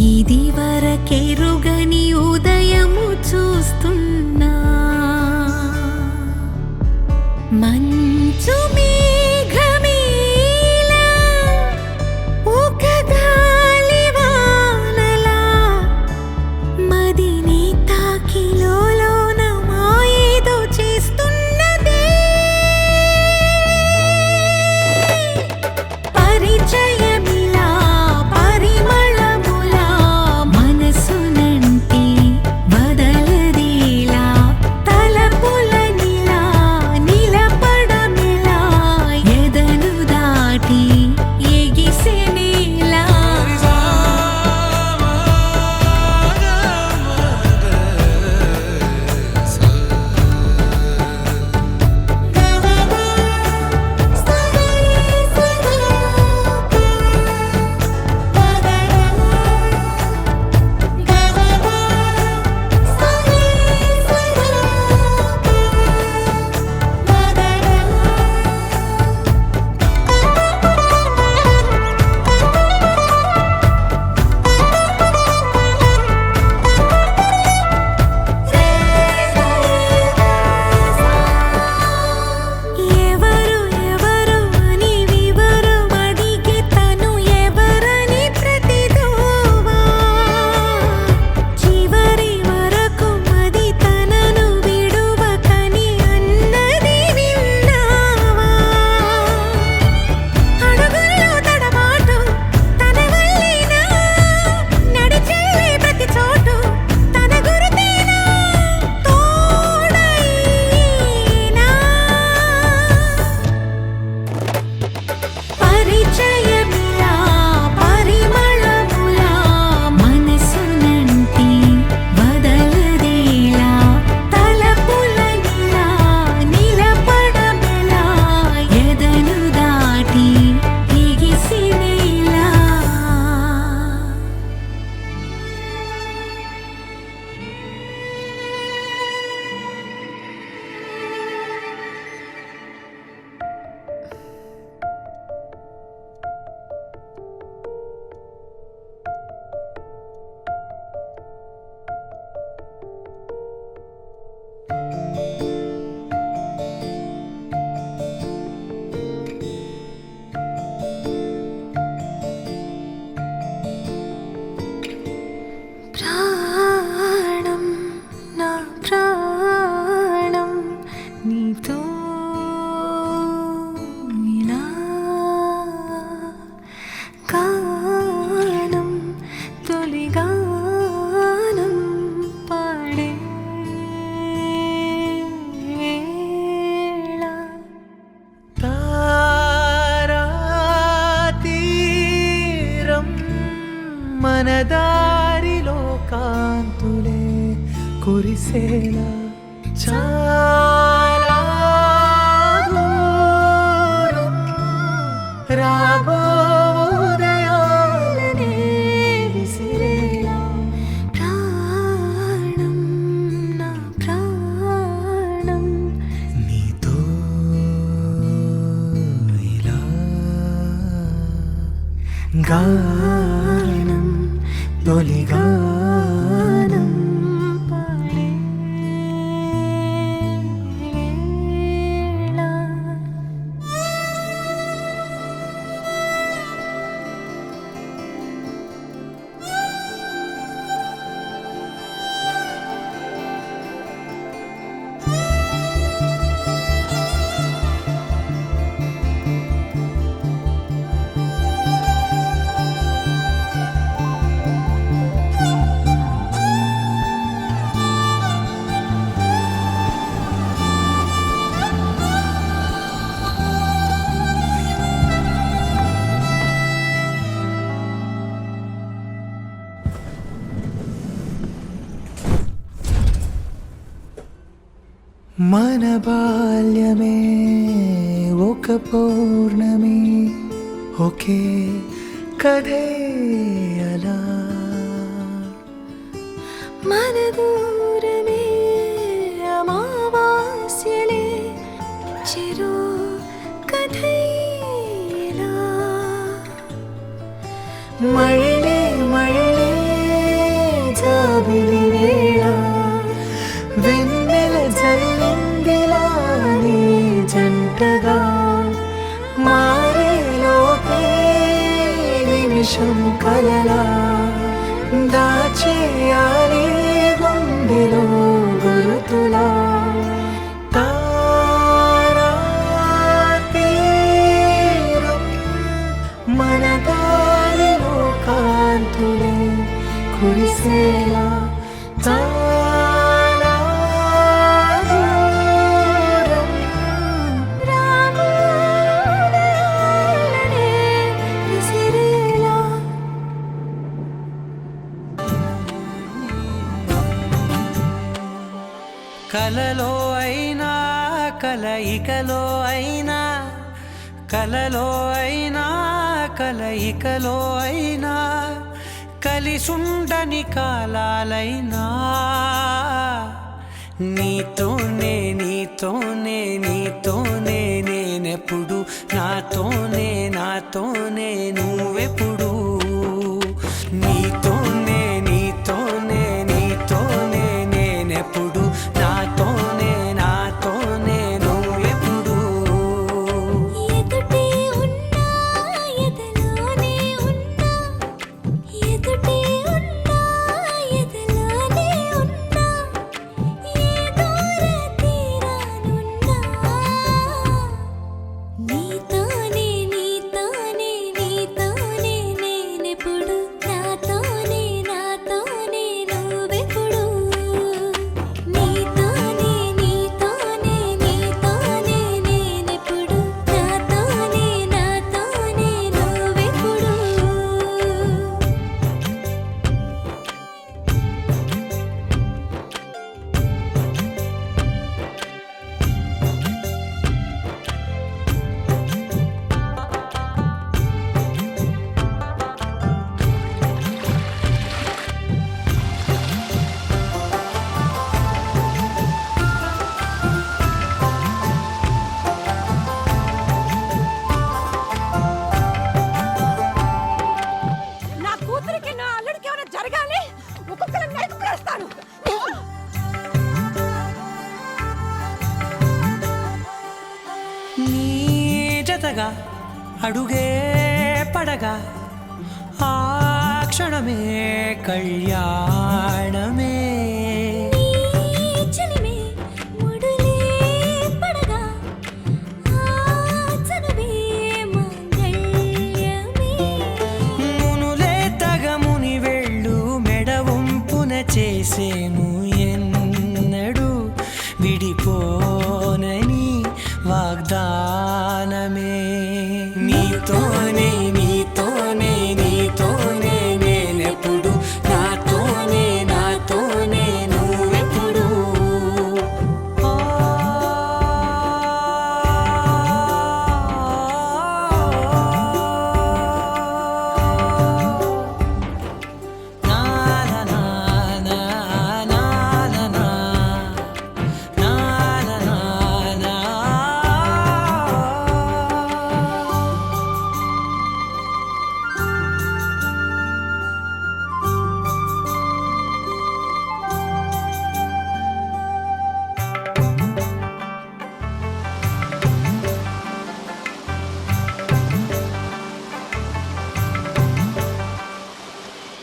ఇది వరకెరుగని ఉదయము చూస్తున్నా మంచు మేఘమేలా ఒక గాలివానలా మదిని తాకిలోన మాయేదో చేస్తున్నదే పరిచయమిలా పరిమళములా మనసునంటి వదలదేలా తలపులనిలా నిలపడమిలా ఎదను దాటి ఎగిసెనేలా ఎవరు ఎవరు అని వివరం అడిగే తను ఎవరని ప్రతిదోవా చివరి వరకు మది తనను విడువకని అన్నది విన్నావా అడుగుల్లో తడబాటు తన వల్లేనా నడిచే ప్రతి చోటు తన గురుతేనా తోడైనా పరిచయమిలా పరిమళములా మనసునంటి వదలదేలా తలపులనిలా నిలపడమెలా ఎదను దాటి ఎగిసినేలా ప్రాణం నా ప్రాణం నీతో ఇలా గానం తొలి గానం పాడే వేళ తారాతీరం మనదారిలో కాంతులే కురిసేలా చాలా దూరం రాబో ఉదయాలనే విసిరేలా ప్రాణం నా ప్రాణం నీతో ఇలా గానం తొలి గానం పాడే వేళ మన బాల్యమే ఒక పౌర్ణమి ఒకే కథే అలా మన దూరమే అమావాస్యలే చెరో కథైలా మళ్ళీ మళ్ళీ నిమిషం కలలా దాచేయాలి గుండెలో గురుతులా తారా తీరం మన దారిలో కాంతులే కురిసేలా తారా దూరం రాములనే విసిరేలా కలలో అయినా కలయికలో అయినా కలలో అయినా కలయికలో అయినా కలిసుండని కాలాలైనా నీతోనే నీతోనే నీతోనే నేనెప్పుడు నాతోనే నాతోనే నువ్వెప్పుడు నీతోనే నీతోనే నీతోనే నేనెప్పుడు నాతోనే నాతోనే నువ్వెప్పుడు ఎదుటే ఉన్నా ఎదలోనే ఉన్నా ఎదుటే ఉన్నా ఎదలోనే ఉన్నా ఏ దూర తీరానున్నా నీతోనే నీతోనే నీతోనే నేనెప్పుడు నాతోనే నాతోనే నువ్వెప్పుడు నీతోనే నీతోనే నీతోనే నేనెప్పుడు నాతోనే నాతోనే నువ్వెప్పుడు నా కూతురికి నా అల్లుడికి ఏమైనా జరగాలి ఒక్కొక్కరు నరుకులేస్తాను నీ జతగా అడుగే పడగా ఆ క్షణమే కళ్యాణమే నీ చలిమే ముడులే పడగా ఆ చనువే మంగళ్యమే మునులే తగముని వెళ్ళు మెడవంపున చేసేను ఎన్నడు విడిపోనని వాగ్దానమే నీతోనే నీతోనే నీతోనే నేనెప్పుడు నాతోనే నాతోనే నువ్వెప్పుడు ఆ నా నా నా నా నా నా నా నా నా నా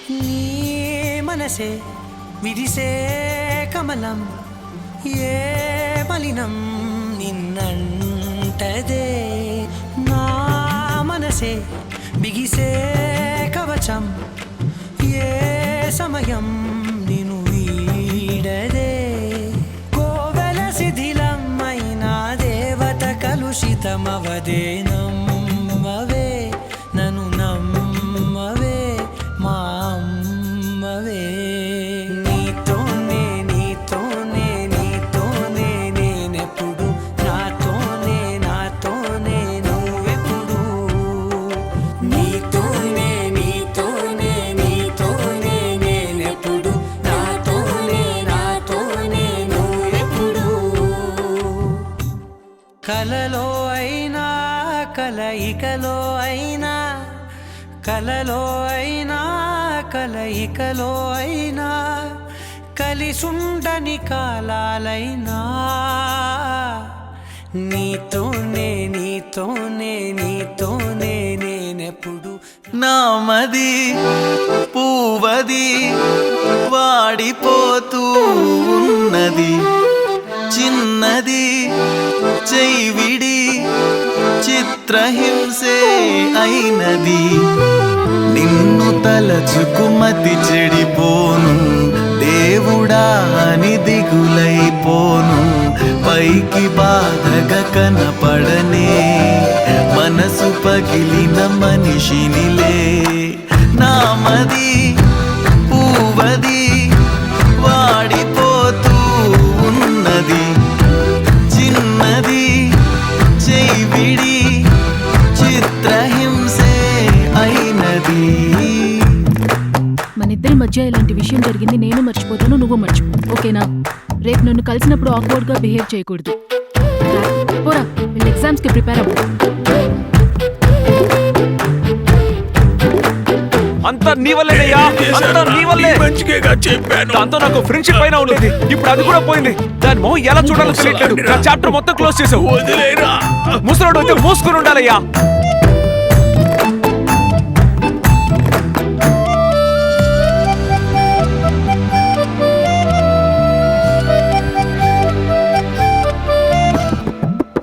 నీ మనసే విరిసే కమలం ఏ మలినం నిన్నంటదే నా మనసే బిగిసే కవచం ఏ సమయం నిన్ను వీడదే కోవెల శిథిలమైన దేవత కలుషితమవదే నమ్మవే నన్ను నమ్మవే మా అమ్మవే నీతోనే నీతోనే నీతోనే నేనెప్పుడు నాతోనే నాతోనే నువ్వెప్పుడు నీతోనే నీతోనే నీతోనే నేనెప్పుడు నాతోనే నాతోనే నువ్వెప్పుడు కలలో అయినా కలయికలో అయినా కలలో అయినా కలయికలో అయినా కలిసుండని కాలాలైనా నీతోనే నీతోనే నీతోనే నేనెప్పుడు నామది పూవది వాడిపోతూ ఉన్నది చిన్నది చైవిడి చిత్రహింసే అయినది నిన్ను తలచుకుమతి చెడిపోను దేవుడా అని దిగులైపోను పైకి బాధగా కనపడనే మనసు పగిలిన మనిషినిలే నామది పూవది వాడిపోతూ ఉన్నది చిన్నది చైవిడి చిత్రహింసే అయినది మనిద్దరి మధ్య ఇలాంటి విషయం జరిగింది నేను మర్చిపోతాను నువ్వు మర్చిపో ఓకేనా రేపు నన్ను కలిసినప్పుడు ఆక్వర్డ్ గా బిహేవ్ చేయకూడదు పోరా వీళ్ళు ఎగ్జామ్స్ కి ప్రిపేర్ అవ్వు అంతా నీ వల్లేనయ్యా అంతా నీ వల్లే మంచిగా చెప్పాను దాంతో నాకు ఫ్రెండ్షిప్ అయినా ఉండేది ఇప్పుడు అది కూడా పోయింది దాని మొహం ఎలా చూడాలో తెలియట్లేదు నా చాప్టర్ మొత్తం క్లోజ్ చేసావు వదిలేరా ముసలోడు అయితే మూసుకుని ఉండాలయ్యా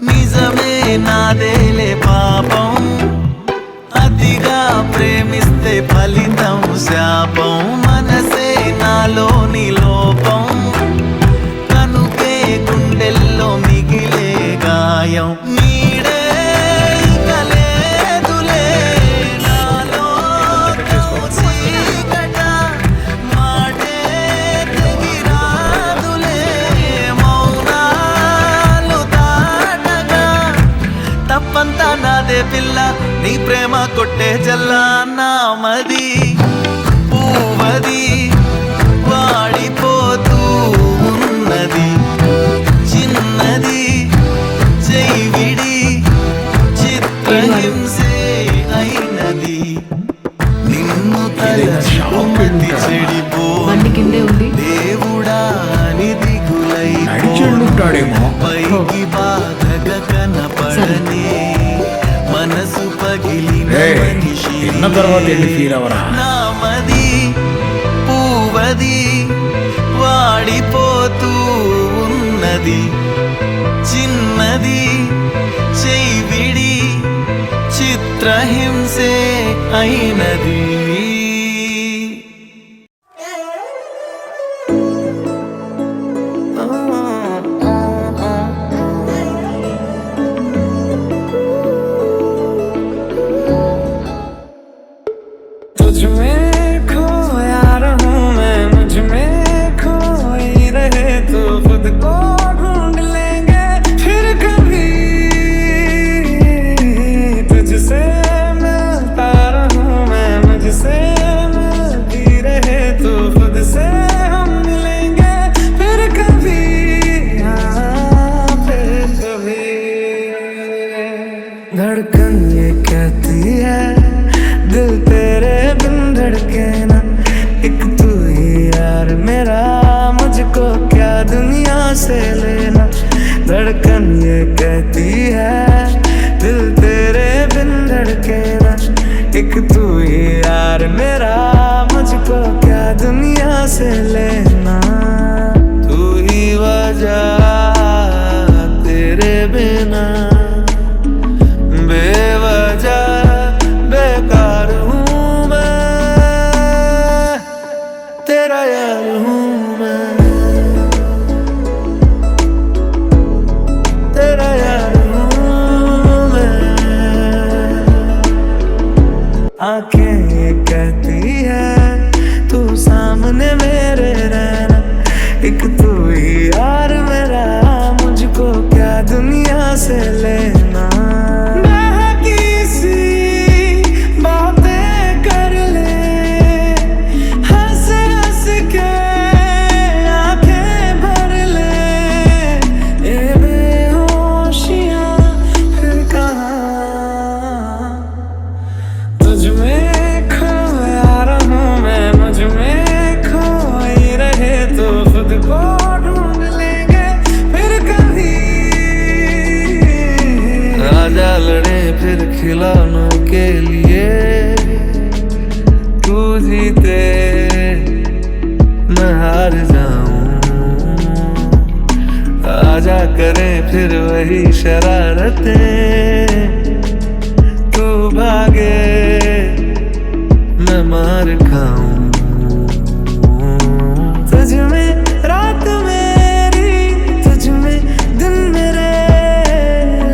నిజమే నాదేలే పాపం అతిగా ప్రేమిస్తే ఫలితం శాపం మనసే నాలోని లోపం కనుకే గుండెల్లో మిగిలే గాయం నీడే ఇక లేదులే నాలో చీకట మాటే తెగిరాదులే మౌనాలు దాటగా తప్పంతా నాదే పిల్ల నీ ప్రేమ కొట్టే జల్లా నామది పూవది వాడిపోతూ ఉన్నది చిన్నది చైవిడి చిత్రహింసే అయినది నిన్ను తలచుకుమతి బండి కిందే చెడిపోను ఉంది దేవుడా అని నడిచెళ్ళుంటాడేమో. పైకి బాధగా కనపడనే మనసు పగిలిన ఏయ్, మనిషిని తిన్న తర్వాత వెళ్ళి ఫీల్ అవ్వరా. నామది పూవది వాడిపోతూ ఉన్నది చిన్నది చైవిడి చిత్రహింసే అయినది तुझ में खोया रहूं मैं मुझ में खोई रहे तो खुद को ढूंढ लेंगे फिर कभी तुझसे मिलता रहूं मैं मुझसे मिलती रहे तो खुद से हम मिलेंगे फिर कभी हाँ फिर कभी धड़कन ये कहती है दिल तेरे बिन धड़के ना एक तू ही यार मेरा मुझको क्या दुनिया से लेना धड़कन ये कहती है दिल तेरे बिन धड़के ना एक तू ही यार मेरा मुझको क्या दुनिया से लेना तू ही वजह तेरे बिना बेवजह बेकार हूँ मैं तेरा यार हूँ मैं तेरा यार हूँ मैं आंखें ये कहती है तू सामने मेरे रहना एक तू ही यार मेरा मुझको क्या दुनिया से लेना खिलौनों के लिए वही शरारतें, तू भागे मैं मार खाऊं। तुझ में रात मेरी, तुझ में दिन मेरे,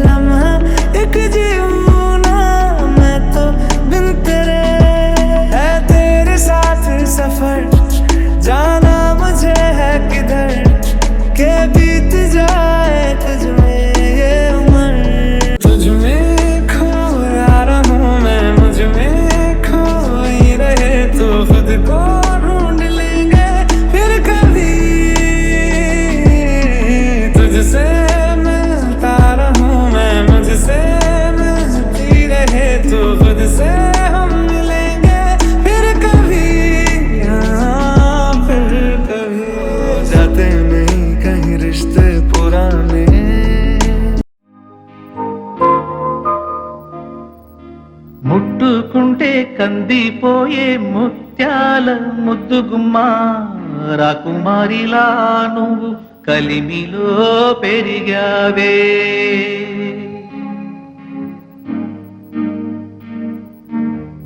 लम्हा एक जीऊं ना मैं तो बिन तेरे। है तेरे साथ सफर, जाना मुझे है किधर के बीत जाए तुझ में ये उम्र। तुझ में खोया रहूं मैं, मुझ में खोई रहे तो खुद को ढूंढ लेंगे फिर कभी। तुझसे मिलता रहूं मैं, मुझसे मिलती रहे तो खुद से हम मिलेंगे फिर कभी। हाँ फिर कभी जाते नहीं कहीं रिश्ते पुराने। ముట్టుకుంటే కందిపోయే ముత్యాల ముద్దుగుమ్మ రాకుమారిలా నువ్వు కలిమిలో పెరిగావే.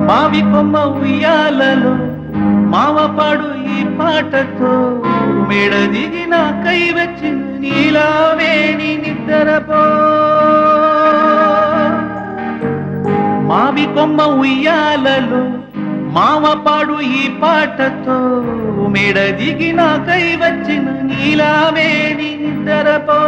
మావి కొమ్మ ఉయ్యాలలో మావపాడు ఈ పాటతో మెడ దిగిన కై వచ్చి నీలావేణి నిద్రపో. మావి కొమ్మ ఉయ్యాలలో మావపాడు ఈ పాటతో మెడ దిగిన కై వచ్చిన నీలావేణి నిద్రపో.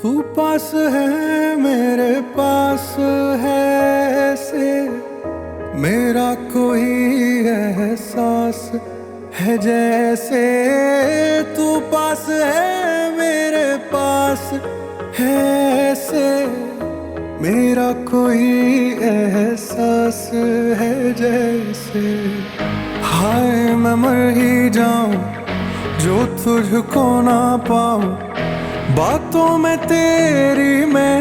तू पास है मेरे पास है ऐसे, मेरा कोई एहसास है जैसे। तू पास है मेरे पास है ऐसे, मेरा कोई एहसास है जैसे। हाय मैं मर ही जाऊं जो तुझको ना पाऊं, बातों में तेरी मैं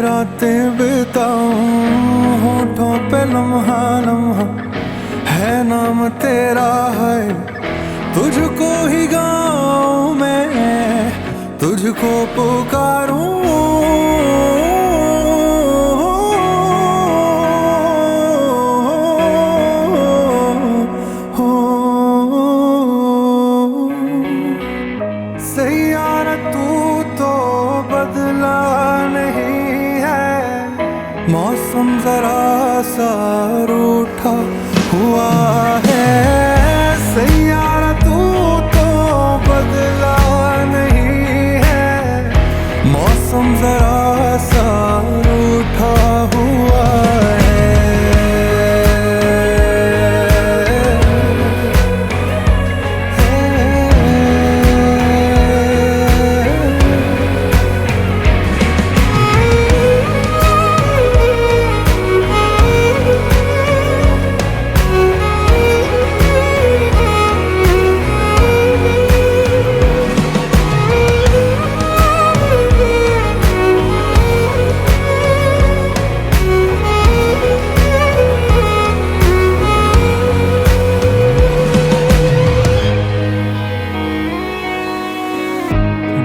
रातें बिताऊं। होठों पे लम्हा लम्हा है नाम तेरा है, तुझको ही गाऊं मैं, तुझको पुकारूं। सैयारा तू तो बदला नहीं है, मौसम जरा सा रूठा हुआ है। सैयारा तू तो बदला नहीं है, मौसम जरा सा रूठा हुआ है।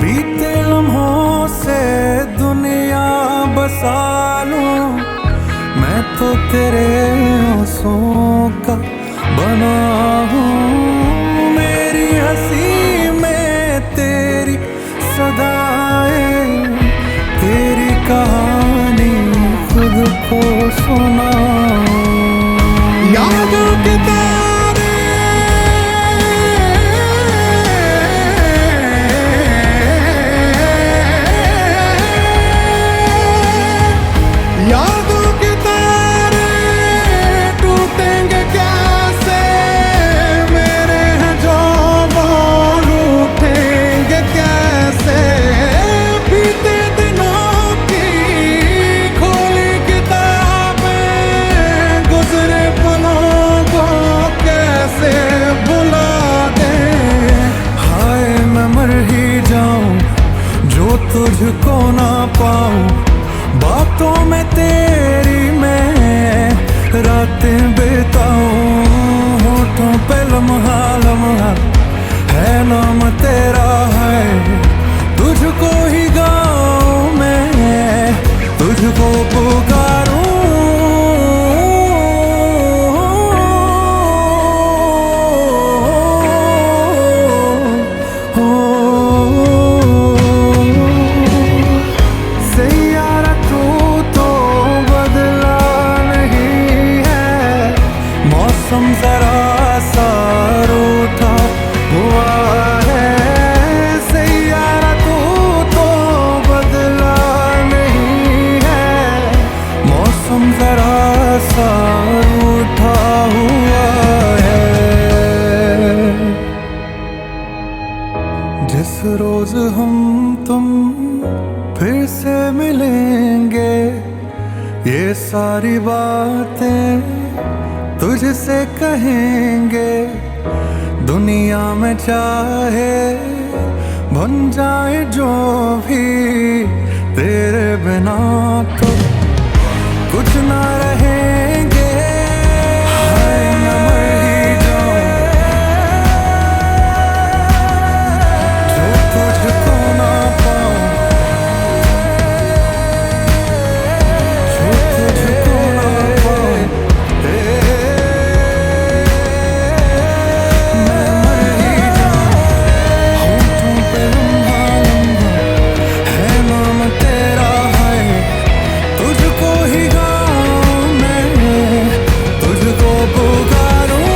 बीते लम्हों से दुनिया बसा लूं मैं तो तेरे आंसुओं का बना हूँ। मेरी हंसी में तेरी सदाएं, तेरी कहानी खुद को सुनाऊं। यादों के तारे नाम तेरा है, तुझको ही गाऊं मैं, तुझको पुकारूं। सैयारा तू तो बदला नहीं है, मौसम जरा सा रूठा हुआ है। सैयारा तू तो बदला नहीं है, मौसम जरा सा रूठा हुआ है। जिस रोज हम तुम फिर से मिलेंगे, ये सारी बातें तुझसे कहेंगे। दुनिया में चाहे बन जाए जो भी, तेरे बिना तो कुछ ना रहेंगे। हाय मैं मर ही जाऊं जो तुझको ना पाऊं, जो तुझको ना पाऊं। मैं मर ही जाऊं, होठों पे लम्हा लम्हा है नाम तेरा है, तुझको ही गाऊं मैं, तुझको पुकारूं।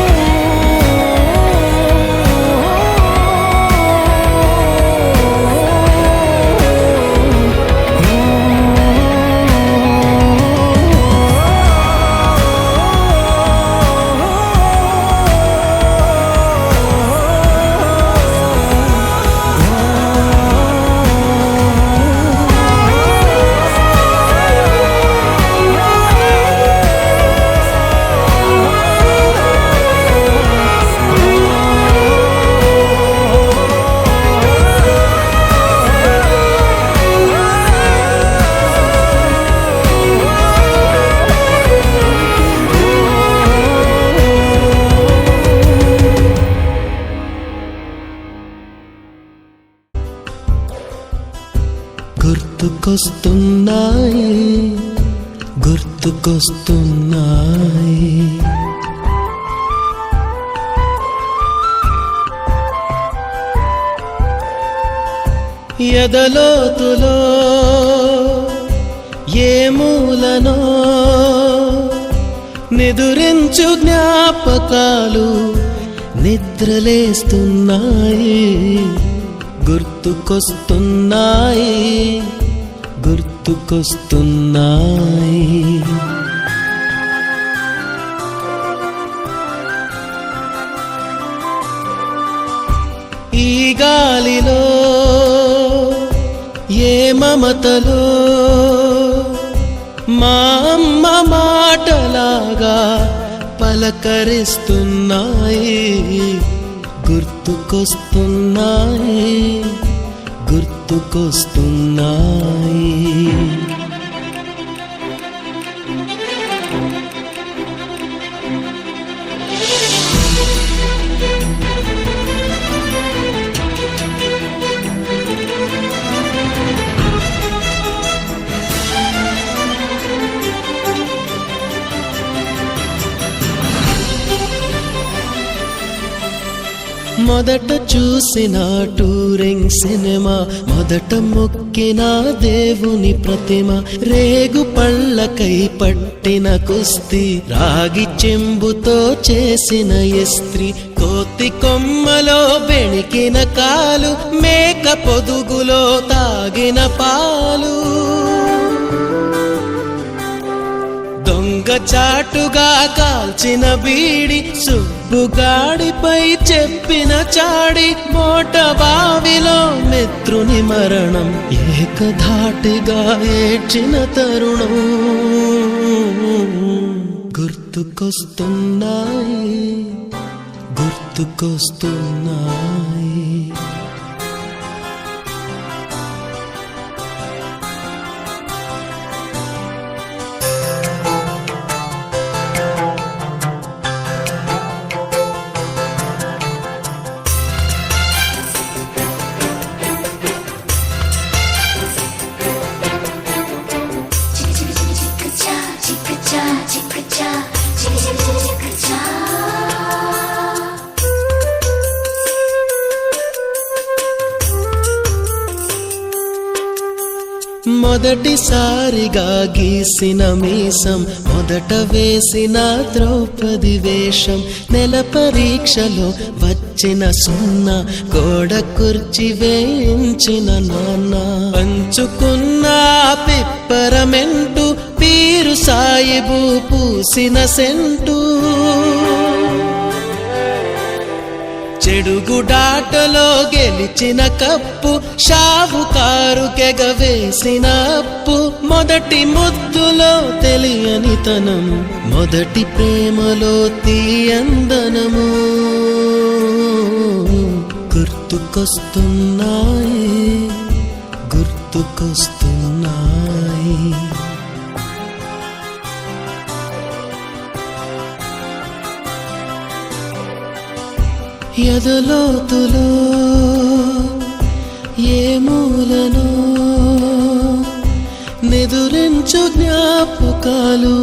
గుర్తుకొస్తున్నాయి, గుర్తుకొస్తున్నాయి. ఎదలోతులో ఏ మూలనో నిదురించు జ్ఞాపకాలు నిద్రలేస్తున్నాయి. గుర్తుకొస్తున్నాయి, గుర్తుకొస్తున్నాయి. ఈ గాలిలో ఏ మమతలో మా అమ్మ మాటలాగా పలకరిస్తున్నాయి. గుర్తుకొస్తున్నాయి, గుర్తుకొస్తున్నాయి. మొదట చూసిన టూరింగ్ సినిమా, మొదట మొక్కిన దేవుని ప్రతిమ, రేగు పళ్ళకై పట్టిన కుస్తీ, రాగి చెంబుతో చేసిన ఇస్త్రీ, కోతి కొమ్మలో బెణికిన కాలు, మేక పొదుగులో తాగిన పాలు, దొంగ చాటుగా కాల్చిన బీడి, సుబ్బుగాడిపై చెప్పిన చాడి, మోట బావిలో మిత్రుని మరణం, ఏకధాటిగా ఏడ్చిన తరుణం. గుర్తుకొస్తున్నాయి, గుర్తుకొస్తున్నాయి. మొదటిసారిగా గీసిన మీసం, మొదట వేసిన ద్రౌపది వేషం, నెల పరీక్షలో వచ్చిన సున్నా, గోడ కుర్చీ వేయించిన నాన్న, పంచుకున్న పిప్పరమెంటు, పీరు సాయిబు పూసిన సెంటు, చెడుగుడాటలో గెలిచిన కప్పు, షావుకారుకెగ వేసిన అప్పు, మొదటి ముద్దులో తెలియనితనము, మొదటి ప్రేమలో తీయందనము గుర్తుకొస్తున్నాయి, గుర్తుకొస్తున్నాయి. ఎదలోతులో ఏ మూలనో నిదురించు జ్ఞాపకాలు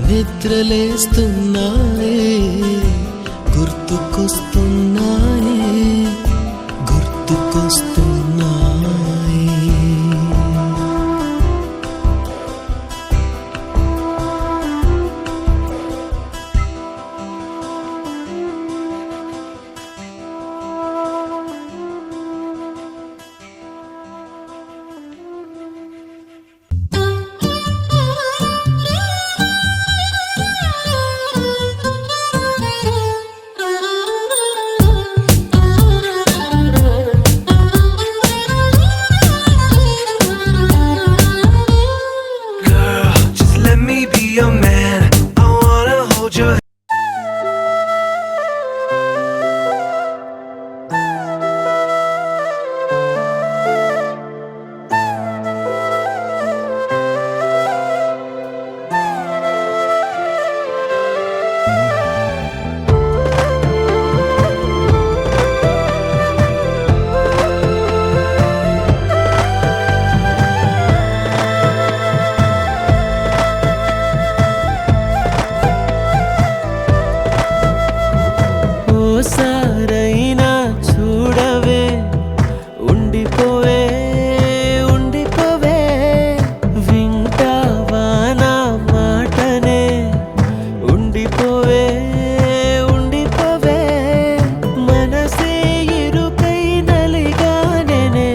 నిద్రలేస్తున్నాయి, గుర్తుకొస్తున్నాయి, గుర్తుకొస్తున్నాయి. Just let me be your man. I wanna hold your ఓసారైనా చూడవే, ఉండిపోవే, ఉండిపోవే, వింటావా నా మాటనే, ఉండిపోవే, ఉండిపోవే, మనసే ఇరుకై నలిగానే,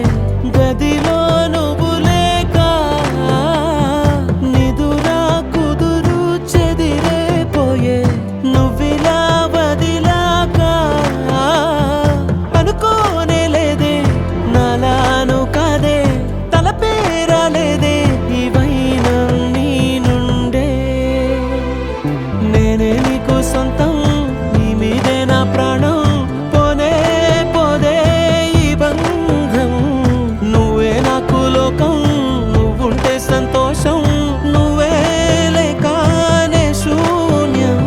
గదిలో నువ్వు లేక నిదురా కుదురు చెదిరేపోయే, నువ్విలా వదిలాక అనుకోనే లేదే, నాలాను కాదే, తలపేరాలేదే, ఈ వైనం నీ నుండే, నేనే నీకు సొంతం, నీ మీదే నా ప్రాణం, పోనే పోదే ఈ బంధం, నువ్వే నాకు లోకం, నువ్వుంటే సంతోషం, నువ్వే లేకనే శూన్యం.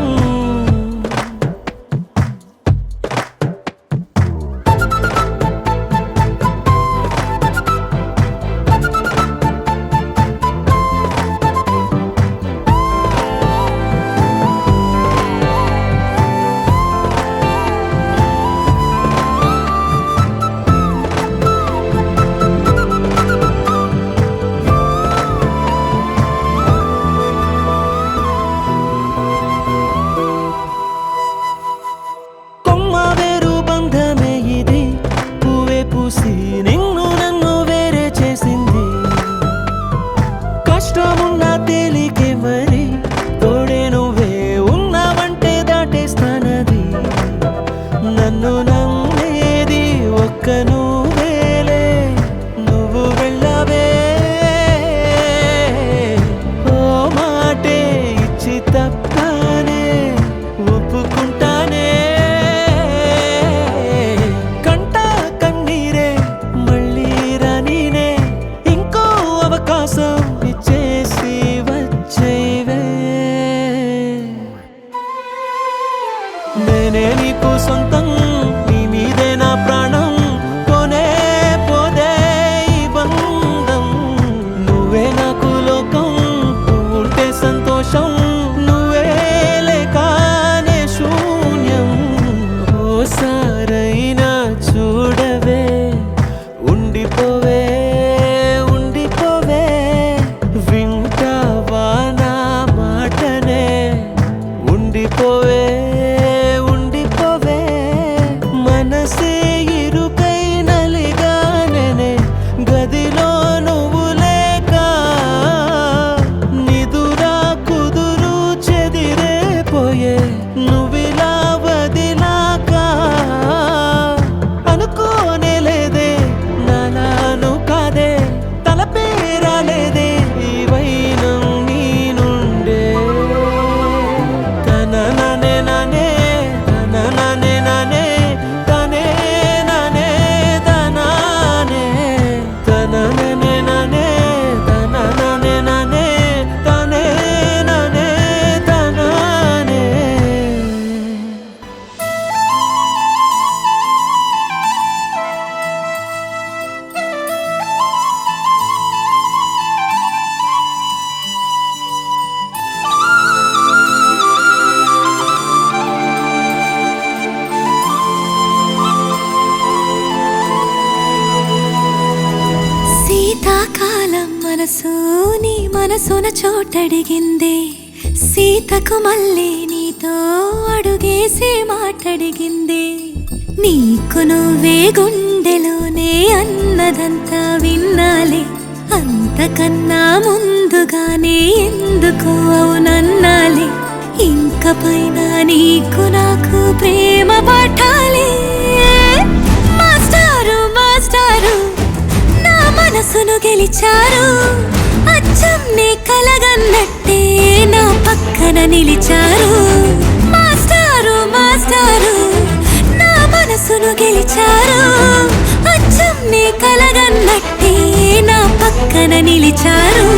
కొమ్మ వేరు బంధమే ఇది, పువ్వే పూసి నిన్ను నన్ను వేరే చేసింది, కష్టమున్నా తేలికే మరి, తోడే నువ్వే ఉన్నావంటే దాటేస్తానది, నన్ను నమ్మేది ఒక్క నువ్వేలే, నువ్వు వెళ్ళవే, ఓ మాటే ఇచ్చి తప్పానే, ఒప్పుకుంటానే, కంట కన్నీరే మళ్ళీ రానీనే, ఇంకో అవకాశం ఇచ్చేసి వచ్చేవే, నేనే నీకు సొంతం, నీ మీదే నా ప్రాణం, పోనే పోదే ఈ బంధం, నువ్వే నాకు లోకం, నువ్వుంటే సంతోషం, నువ్వే లేకనే శూన్యం. ఓసారైనా చూడవే, ఉండిపోవే, ఉండిపోవే. మనసు నీ మనసున చోటడిగిందే సీతకు మళ్ళీ నీతో అడుగేసి మాటడిగిందే నీకు నువ్వే గుండెలోనే అన్నదంతా విన్నాలే అంతకన్నా ముందుగానే ఎందుకు అవునన్నాలే ఇంక పైన నీకు నాకు ప్రేమ పాఠాలే మాస్టారు మాస్టారు నా మనసును గెలిచారు అచ్చం నీ కలగన్నట్టే నా పక్కన నిలిచారు మాస్టారు మాస్టారు నా మనసును గెలిచారు అచ్చం నీ కలగన్నట్టే నా పక్కన నిలిచారు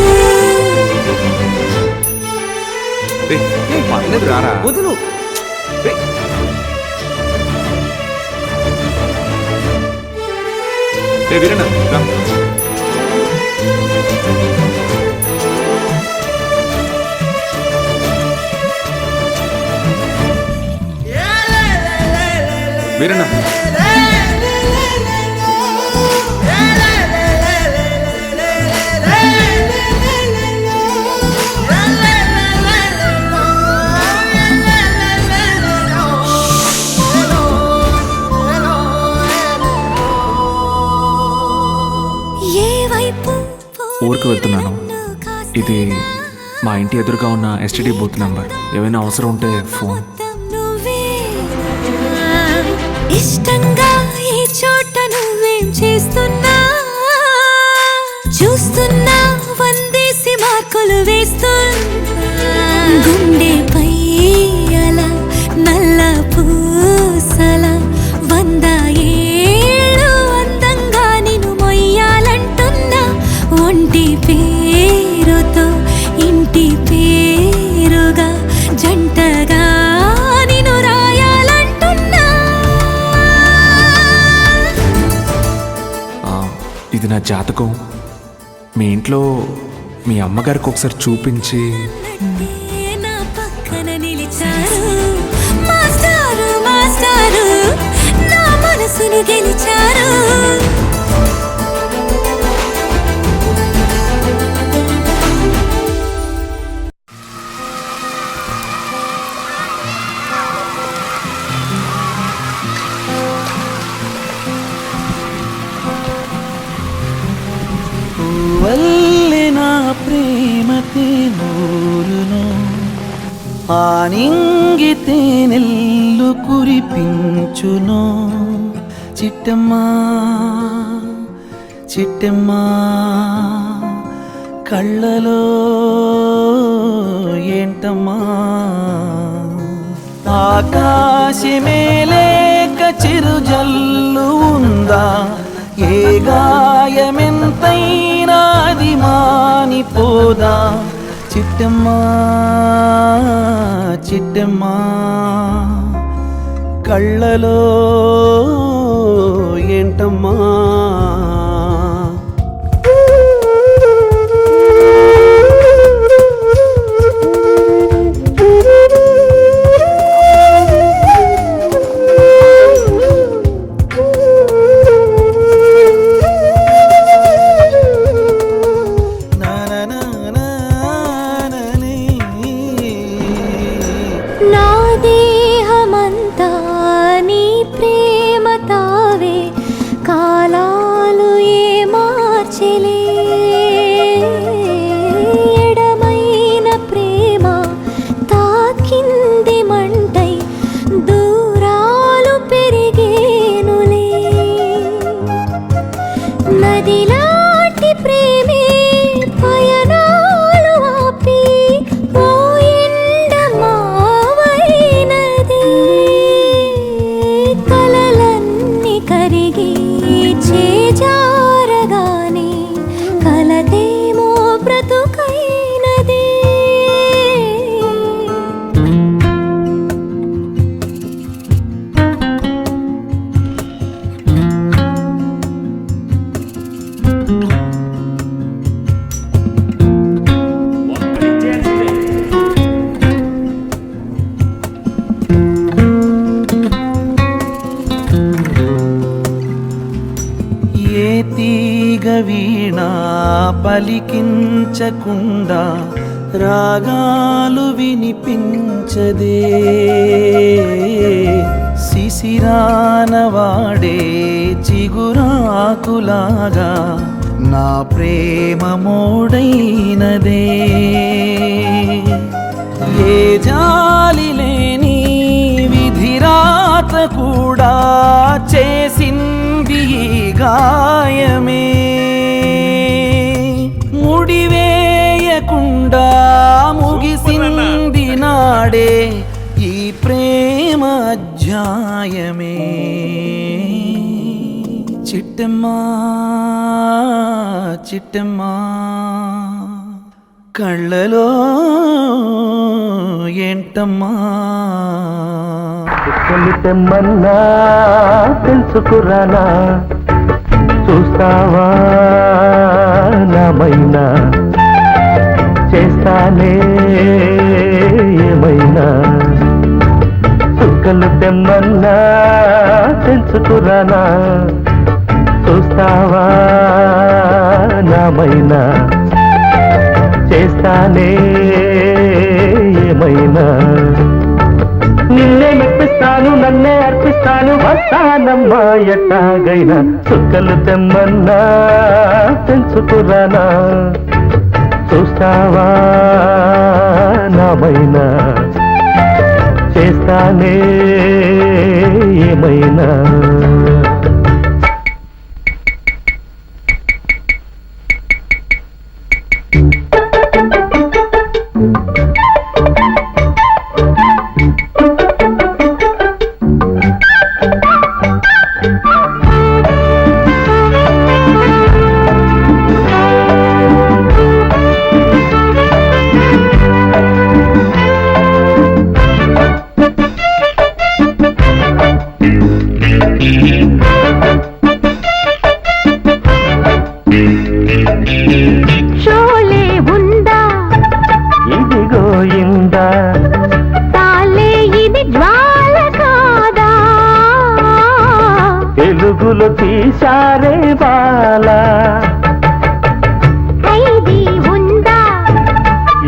పర్లేదు రారా వదులు. వీరన్న రా. వీరన్న ఊరికి వెళ్తున్నాను. ఇది మా ఇంటి ఎదురుగా ఉన్న ఎస్టీడీ బూత్ నంబర్. ఏమైనా అవసరం ఉంటే ఫోన్. ఇష్టంగా ఈ చోట నువ్వేం చేస్తున్నా చూస్తున్నా వందేసి మార్కులు వేస్తున్నా గుండెపై అలా నల్ల పూసల 100 ఏళ్ళు అందంగా నిన్ను మొయ్యాలంటున్నా ఒంటి పేరుతో ఇంటి పేరుగా జంటగా నిన్ను రాయాలంటున్నా ఇది నా జాతకం. మీ ఇంట్లో మీ అమ్మగారికి ఒకసారి చూపించి నా పక్కన నిలిచారు మాస్టారు మాస్టారు నా మనసును గెలిచారు వల్లే నా ప్రేమతే నూరును ఆనింగితే నెల్లు కురిపించును చిట్టమ్మా చిట్టమ్మా కళ్ళలో ఏంటమ్మా ఆకాశమే లేక చిరుజల్లు ఉందా ఏ గాయమెంతైనా అది మానిపోదా చిట్టమ్మా చిట్టమ్మా కళ్ళలో ఏంటమ్మా నా దేహమంతా నీ ప్రేమ తావే కాలా వీణ పలికించకుండా రాగాలు వినిపించదే శిశిరాన వాడే చిగురాకులాగా నా ప్రేమ మోడైనదే ఏ జాలి లేని విధిరాత కూడా చేసింది ఈ గాయమే ముడివేయకుండా ముగిసింది నాడే ఈ ప్రేమ అధ్యాయమే చిట్టమ్మా చిట్టమ్మా కళ్ళలో ఏంటమ్మా తెమ్మన్నా తెలుసుకురానా చూస్తావా నామైనా చేస్తానే ఏమైనా చుక్కలు తెమ్మన్నా తెలుసుకురానా చూస్తావా నామైనా చేస్తానే ఏమైనా నిన్నే మెప్పిస్తాను నన్నే అర్పిస్తాను వస్తానమ్మా ఎట్టాగైనా చుక్కలు తెమ్మన్నా తెలుసుకురానా చూస్తావా నామైనా చేస్తానే ఏమైనా షోలే ఉందా ఇదిగో ఇందా తాలే ఇది జ్వాల కాదా తెలుగులో తీశారే బాలా ఖైదీ ఉందా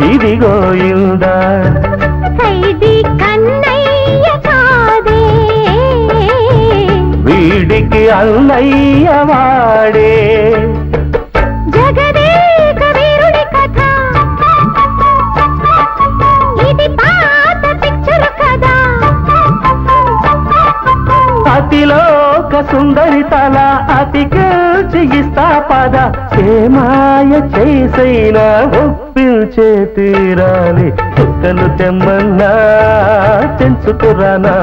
ఇదిగో ఇందా ఖైదీ కన్నయ్య కాదే వీడికి అన్నయ్య వాడే జగదేక వీరుడి కథ ఇది పాత పిక్చర్ కదా అతిలోక సుందరి తల అతికిస్తా పద చేమాయ చేసైనా ఒప్పించే తీరాలి చుక్కలు తెమ్మన్నా తెలుసుకురానా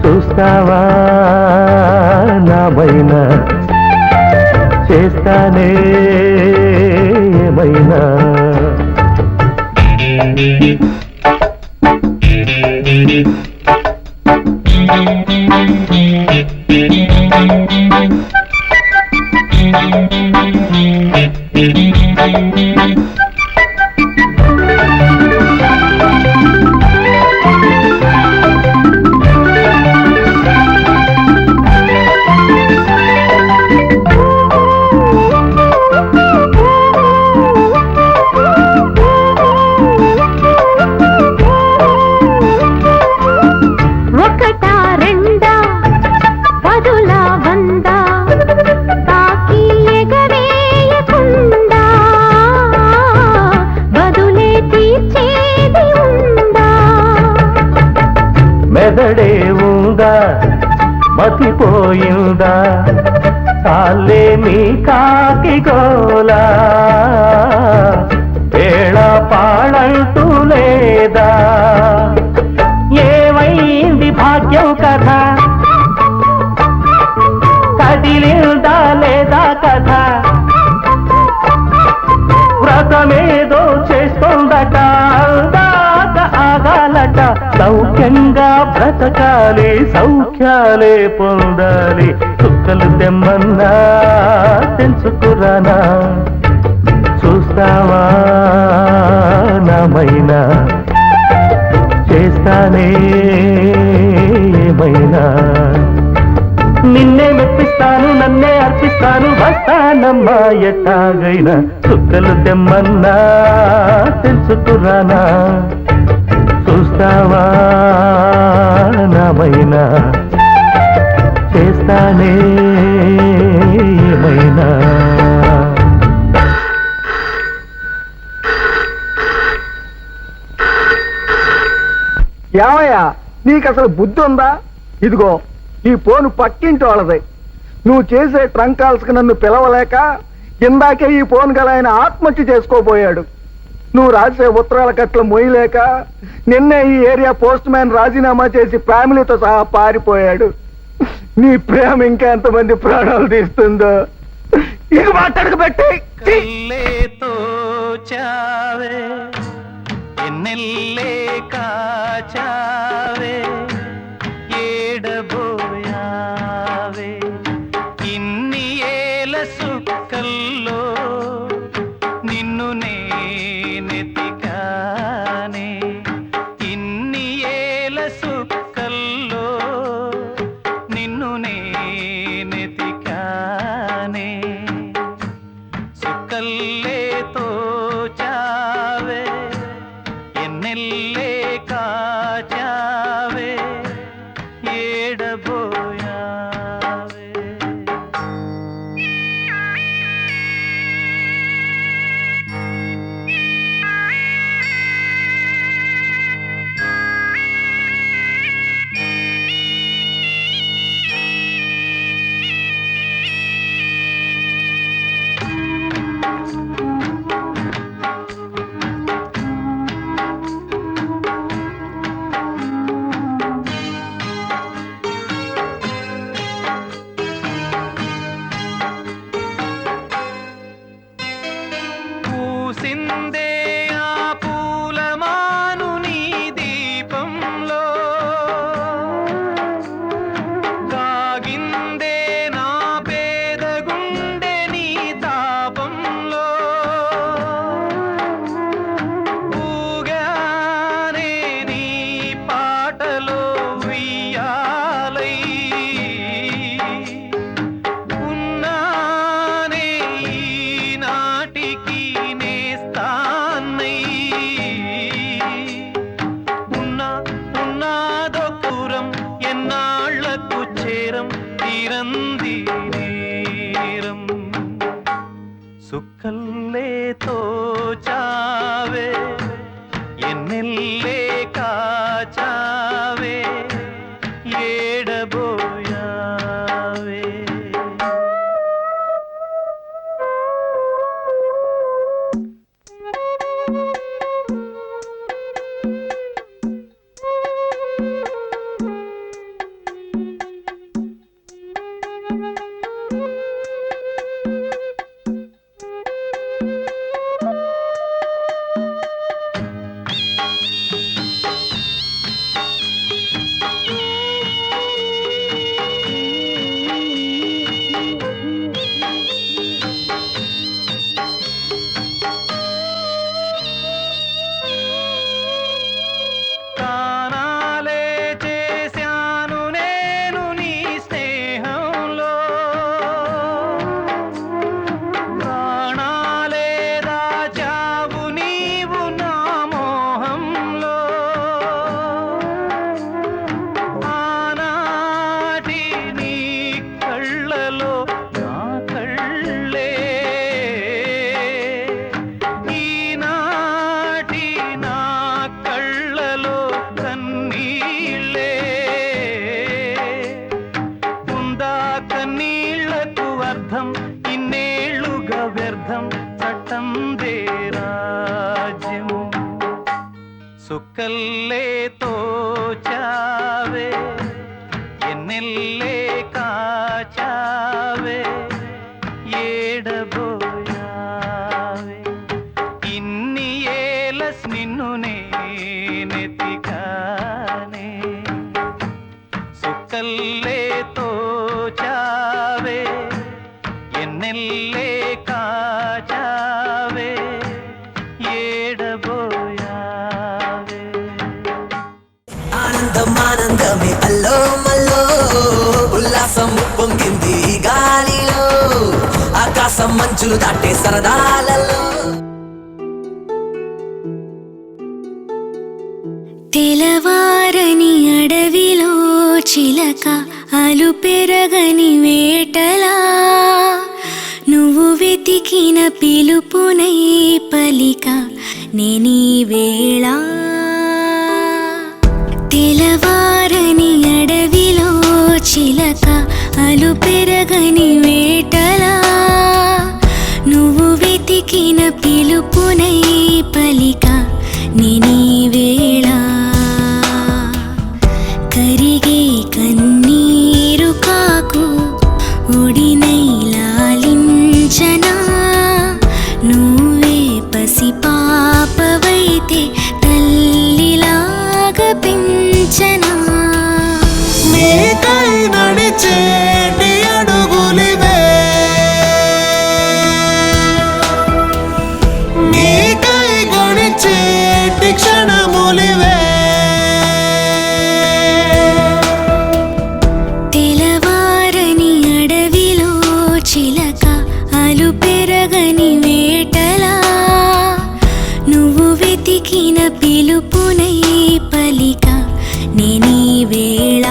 చూస్తావా నామైనా చేస్తానే ఏమైనా ఒకటా రెండా పదులా వందా తాకి ఎగవేయకుండా బదులే తీర్చేది ఉందా మెదడే ఉందా మతిపోయిందా చాలే మీ కాకి గోలా వేళ పాడంటూ లేదా ఏమైంది భాగ్యం కథ కదిలిందా లేదా కథ వ్రతమేదో చేస్తుందట అందాక ఆగాలట సౌఖ్యంగా బ్రతకాలి సౌఖ్యాలే పొందాలి చుక్కలు తెమ్మన్నా తెలుసుకురానా చూస్తావా నామైనా చేస్తానే ఏమైనా నిన్నే మెప్పిస్తాను నన్నే అర్పిస్తాను వస్తానమ్మా ఎట్టాగైనా చుక్కలు తెమ్మన్నా తెలుసుకురానా చూస్తావా నామైనా చేస్తానే ఏమైనా ఏమయ్యా నీకు అసలు బుద్ధి ఉందా? ఇదిగో ఈ ఫోన్ పక్కింటి వాళ్ళది. నువ్వు చేసే ట్రంక్ కాల్స్కి నన్ను పిలవలేక ఇందాకే ఈ ఫోన్ గల ఆయన ఆత్మహత్య చేసుకోబోయాడు. నువ్వు రాసే ఉత్తరాల కట్ల మొయ్యలేక నిన్నే ఈ ఏరియా పోస్ట్ మ్యాన్ రాజీనామా చేసి ఫ్యామిలీతో సహా పారిపోయాడు. నీ ప్రేమ ఇంకా ఎంతమంది ప్రాణాలు తీస్తుందో ఇక మాట్లాడక పెట్టి కల్లేతో చావే ఎన్నెల్లే కాచావే ఏడబోయావే ఇన్ని ఏల సుక్కల్లో నిన్ను నేనెతికానే ఇన్ని ఏల సుక్కల్లో నిన్ను నేనెతికానే సుక్కల్లేతో చావే ఎన్నెల్లే కాచావే ఏడబోయావే పూసిందే ఆ పూలమాను నీ దీపంలో కాగిందే నా పేద గుండె నీ తాపంలో ఊగానే నీ పాటలో ఉయ్యాలై ఉన్నానే ఈనాటికి నేస్తాన్నై ఉన్నాదో దూరం ఎన్నాళ్లకు చేరం తీరంది నేరం సుక్కల్లేతో చావే ఎన్నెల్లే కాచావే ఏడబోయావే ప్రాణాలే చేశాను నేను నీ స్నేహంలో ప్రాణాలే దాచావు నీవు నా మోహంలో ఆనాటి నీ కళ్ళలో నా కళ్ళే ఈనాటి నా కళ్ళలో కన్నీళ్ళే ఉందా కన్నీళ్లకు అర్థం ఇన్నేళ్లుగా వ్యర్థం చట్టందే రాజ్యం సుక్కల్లేతో చావే ఎన్నెల్లే కాచావే ఏడబోయావే ఇన్ని ఏలస్ నిన్ను నేనెతికానే సుక్కల్లేతో చావే ఎన్నెల్లే కాచావే ఏడబోయావే ఆనందమే అల్లో మల్లో ఉల్లాసం పొంగింది గాలిలో అంచులు దాటే సరదాలలో తెలవారని అడవిలో చిలక అలు పెరగని వేటలా నువ్వు వెతికిన పిలుపునై పలిక నేనీ వేళ తెలవారని అడవిలో చిలక అలు పెరగని వేటలా నువ్వు వెతికిన పిలుపునై పలిక నేనీ వేళ కరిగే కన్నీరు కాకు ఒడినై లాలించనా నువ్వే పసి పాపవైతే తల్లిలాగా పెంచనా నీకై నడిచేటి అడుగులివే నీకై గడిచేటి క్షణములివే తెలవారని అడవిలో చిలక అలు పెరగని వేటలా నువ్వు వెతికిన పిలుపునై పలిక నేనీ వేళ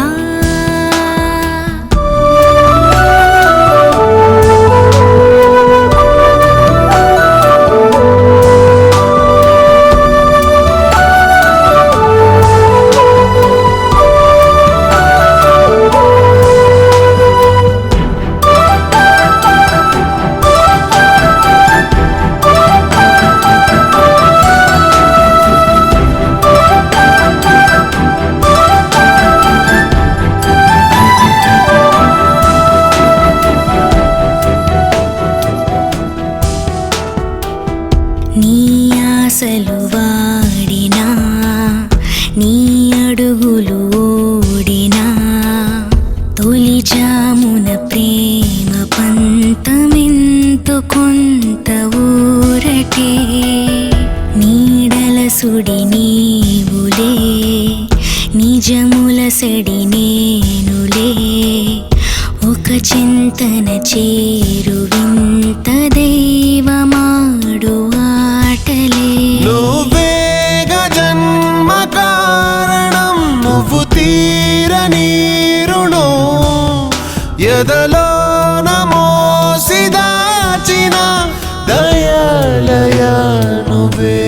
నీ ఆశలు వాడినా నీ అడుగులు ఓడినా తొలి జామున ప్రేమ పంతమెంతో కొంత ఊరటే నీడల సుడి నీవులే నిజముల సెడి నేనులే ఒక చింతన చేరు వింత దైవమాడు ఆటలే నువ్వేగా జన్మ కారణం నువ్వు తీరని రుణం ఎదలో నమోసి దాచిన దయాలయ నువ్వే